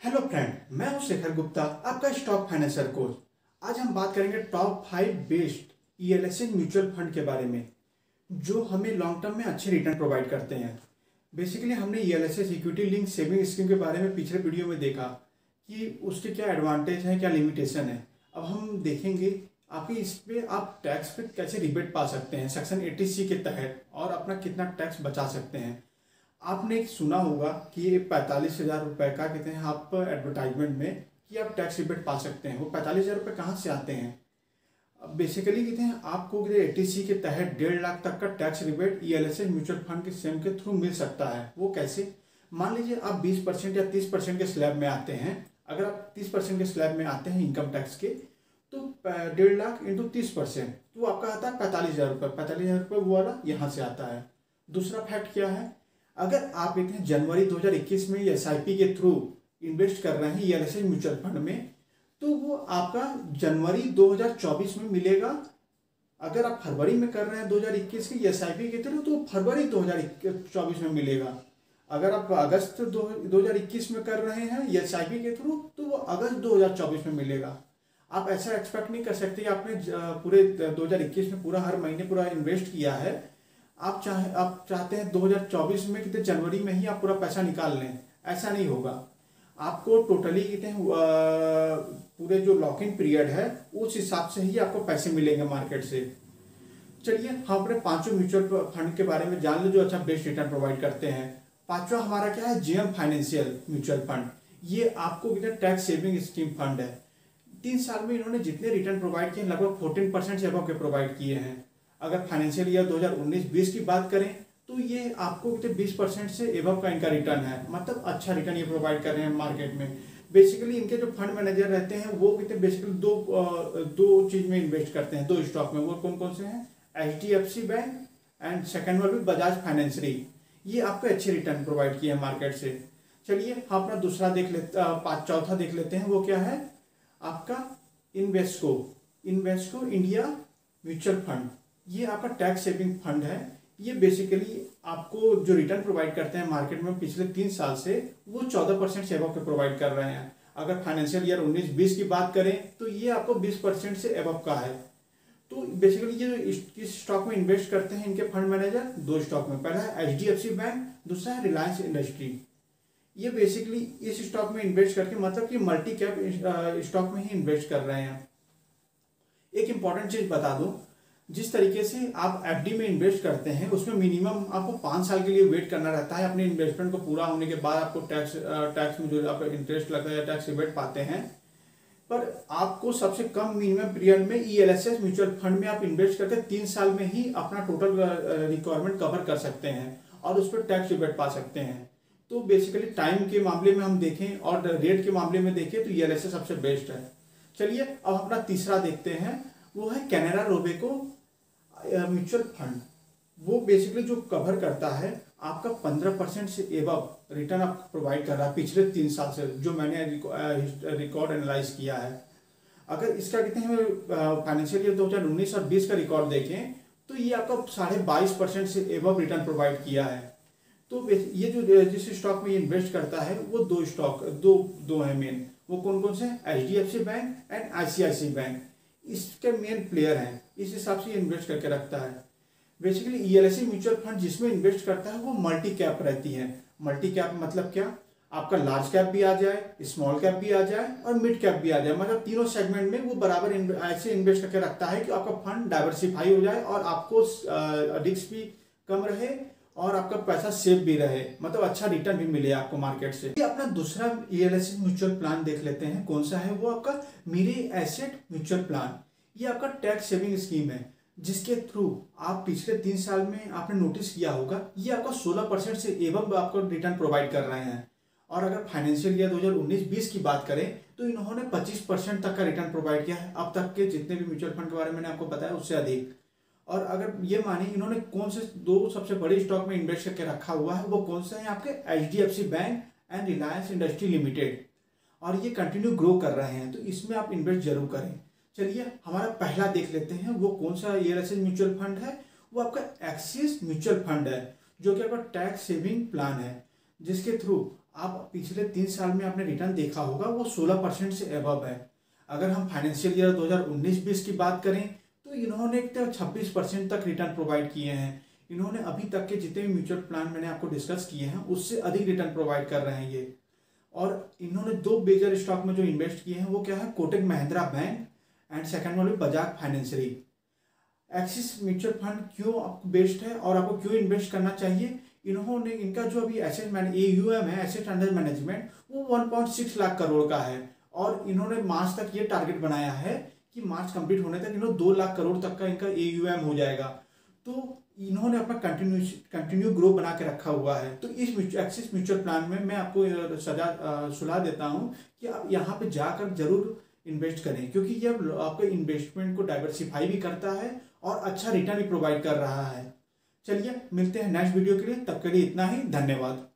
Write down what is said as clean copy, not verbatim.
Hello friend, मैं हूं शेखर गुप्ता, आपका स्टॉक फाइनेंसर कोच। आज हम बात करेंगे टॉप 5 बेस्ट ईएलएसए म्यूचुअल फंड के बारे में जो हमें लॉन्ग टर्म में अच्छे रिटर्न प्रोवाइड करते हैं। बेसिकली हमने ईएलएसए इक्विटी लिंक सेविंग स्कीम के बारे में पिछले वीडियो में देखा कि उसके क्या एडवांटेज हैं, क्या लिमिटेशन है। अब हम देखेंगे आपकी इस पे आप टैक्स पे कैसे रिबेट पा सकते हैं सेक्शन 80C के तहत और अपना कितना टैक्स बचा सकते हैं। आपने एक सुना होगा कि ये 45,000 रुपये का कहते हैं आप एडवर्टाइजमेंट में कि आप टैक्स रिबेट पा सकते हैं। वो 45,000 रुपये कहाँ से आते हैं? अब बेसिकली कहते हैं आपको 80C के तहत 1.5 लाख तक का टैक्स रिबेट ईएलएसए म्यूचुअल फंड के सेम के थ्रू मिल सकता है। वो कैसे? मान लीजिए आप 20% या 30% के स्लैब में आते हैं। अगर आप 30% के स्लैब में आते हैं इनकम टैक्स के, तो 1.5 लाख इंटू 30% तो आपका आता है 45,000 रुपये। 45,000 रुपये वो वाला यहाँ से आता है। दूसरा फैक्ट क्या है, अगर आप कहते हैं जनवरी 2021 में एसआईपी के थ्रू इन्वेस्ट कर रहे हैं ईएलएसए म्यूचुअल फंड में, तो वो आपका जनवरी 2024 में मिलेगा। अगर आप फरवरी में कर रहे हैं 2021 के एसआईपी के थ्रू, तो फरवरी 2024 में मिलेगा। अगर आप अगस्त 2021 में कर रहे हैं एसआईपी के थ्रू, तो वो अगस्त 2024 में मिलेगा। आप ऐसा एक्सपेक्ट नहीं कर सकते कि आपने पूरे 2021 में पूरा हर महीने पूरा इन्वेस्ट किया है, आप चाहते हैं 2024 में कितने जनवरी में ही आप पूरा पैसा निकाल लें। ऐसा नहीं होगा। आपको टोटली कहते हैं पूरे जो लॉक इन पीरियड है उस हिसाब से ही आपको पैसे मिलेंगे मार्केट से। चलिए हम अपने 5 म्यूचुअल फंड के बारे में जान लो जो अच्छा बेस्ट रिटर्न प्रोवाइड करते हैं। 5वां हमारा क्या है, जेएम फाइनेंशियल म्यूचुअल फंड। ये आपको कहते हैं टैक्स सेविंग स्कीम फंड है। 3 साल में इन्होंने जितने रिटर्न प्रोवाइड किए लगभग 14% से अबव के प्रोवाइड किए हैं। अगर फाइनेंशियल ईयर 2019-20 की बात करें तो ये आपको 20% से एबव का इनका रिटर्न है। मतलब अच्छा रिटर्न ये प्रोवाइड कर रहे हैं मार्केट में। बेसिकली इनके जो फंड मैनेजर रहते हैं वो कहते हैं बेसिकली दो चीज में इन्वेस्ट करते हैं, 2 स्टॉक में। वो कौन कौन से हैं? HDFC bank and second one भी बजाज फाइनेंसरी। ये आपको अच्छे रिटर्न प्रोवाइड किए हैं मार्केट से। चलिए हम अपना चौथा देख लेते हैं। वो क्या है आपका इन्वेस्को इंडिया म्यूचुअल फंड। ये आपका टैक्स सेविंग फंड है। ये बेसिकली आपको जो रिटर्न प्रोवाइड करते हैं मार्केट में पिछले 3 साल से वो 14% से अबव के प्रोवाइड कर रहे हैं। अगर फाइनेंशियल ईयर 19-20 की बात करें तो ये आपको 20% से अबव का है। तो बेसिकली ये किस स्टॉक में इन्वेस्ट करते हैं इनके फंड मैनेजर? 2 स्टॉक में। पहला है HDFC बैंक, दूसरा है रिलायंस इंडस्ट्री। ये बेसिकली इस स्टॉक में इन्वेस्ट करके मतलब कि मल्टी कैप स्टॉक में ही इन्वेस्ट कर रहे हैं। एक इंपॉर्टेंट चीज बता दूं, जिस तरीके से आप एफडी में इन्वेस्ट करते हैं उसमें मिनिमम आपको 5 साल के लिए वेट करना रहता है। अपने इन्वेस्टमेंट को पूरा होने के बाद आपको टैक्स में जो आपका इंटरेस्ट लगता है या टैक्स रिबेट पाते हैं। पर आपको सबसे कम मिनिमम पीरियड में ईएलएसए म्यूचुअल फंड में आप इन्वेस्ट करके 3 साल में ही अपना टोटल रिक्वायरमेंट कवर कर सकते हैं और उस पर टैक्स रिबेट पा सकते हैं। तो बेसिकली टाइम के मामले में हम देखें और रेट के मामले में देखें तो ईएलएसए सबसे बेस्ट है। चलिए अब अपना तीसरा देखते हैं। वो है कैनरा रोबेको म्यूचुअल फंड। वो बेसिकली जो कवर करता है आपका 15% से एबव रिटर्न आप प्रोवाइड कर रहा है पिछले 3 साल से, जो मैंने रिकॉर्ड एनालाइज किया है। अगर इसका कहते हैं फाइनेंशियल ईयर 2019 और 20 का रिकॉर्ड देखें तो ये आपका 22.5% से एबव रिटर्न प्रोवाइड किया है। तो ये जो जिस स्टॉक में ये इन्वेस्ट करता है वो 2 स्टॉक दो है मेन। वो कौन कौन से? HDFC bank and ICICI bank. इसके मेन प्लेयर हैं, इस हिसाब से इन्वेस्ट करके रखता है। बेसिकली ईएलएसए म्यूचुअल फंड जिसमें इन्वेस्ट करता है वो मल्टी कैप रहती है। मल्टी कैप मतलब क्या? आपका लार्ज कैप भी आ जाए, स्मॉल कैप भी आ जाए और मिड कैप भी आ जाए। मतलब तीनों सेगमेंट में वो बराबर ऐसे इन्वेस्ट करके रखता है कि आपका फंड डाइवर्सिफाई हो जाए और आपको रिस्क भी कम रहे और आपका पैसा सेफ भी रहे, मतलब अच्छा रिटर्न भी मिले आपको मार्केट से। अपना दूसरा ईएलएसए म्यूचुअल प्लान देख लेते हैं। कौन सा है? वो आपका मिरे एसेट म्यूचुअल प्लान। ये आपका टैक्स सेविंग स्कीम है जिसके थ्रू आप पिछले 3 साल में आपने नोटिस किया होगा ये आपका 16% से एवं आपको रिटर्न प्रोवाइड कर रहे हैं। और अगर फाइनेंशियल ईयर 2019-20 की बात करें तो इन्होंने 25% तक का रिटर्न प्रोवाइड किया है अब तक के जितने भी म्यूचुअल फंड के बारे में मैंने आपको बताया उससे अधिक। और अगर ये माने इन्होंने कौन से 2 सबसे बड़े स्टॉक में इन्वेस्ट करके रखा हुआ है, वो कौन से हैं आपके? HDFC bank and Reliance industry limited. और ये कंटिन्यू ग्रो कर रहे हैं, तो इसमें आप इन्वेस्ट जरूर करें। चलिए हमारा पहला देख लेते हैं। वो कौन सा ईएलएसए म्यूचुअल फंड है? वो आपका एक्सिस म्यूचुअल फंड है जो कि आपका टैक्स सेविंग प्लान है, जिसके थ्रू आप पिछले 3 साल में आपने रिटर्न देखा होगा वो 16% से एबव है। अगर हम फाइनेंशियल ईयर 2019-20 की बात करें तो इन्होंने 26% तक रिटर्न प्रोवाइड किए हैं। इन्होंने अभी तक के जितने भी म्यूचुअल प्लान मैंने आपको डिस्कस किए हैं उससे अधिक रिटर्न प्रोवाइड कर रहे हैं ये। और इन्होंने 2 मेजर स्टॉक में जो इन्वेस्ट किए हैं वो क्या है, Kotak Mahindra bank and second one Bajaj फाइनेंसरी। एक्सिस म्यूचुअल फंड क्यों आपको बेस्ट है और आपको क्यों इन्वेस्ट करना चाहिए, इन्होंने इनका जो अभी AUM है, एसेट अंडर मैनेजमेंट, वो 1.6 लाख करोड़ का है। और इन्होंने मार्च तक ये टारगेट बनाया है कि मार्च कंप्लीट होने तक इन्होंने 2 लाख करोड़ तक का इनका AUM हो जाएगा। तो इन्होंने अपना कंटिन्यू ग्रो बना के रखा हुआ है। तो इस एक्सिस म्यूचुअल प्लान में मैं आपको सलाह देता हूँ कि आप यहाँ पे जाकर जरूर इन्वेस्ट करें, क्योंकि ये आपके इन्वेस्टमेंट को डाइवर्सिफाई भी करता है और अच्छा रिटर्न भी प्रोवाइड कर रहा है। चलिए मिलते हैं नेक्स्ट वीडियो के लिए, तब के लिए इतना ही, धन्यवाद।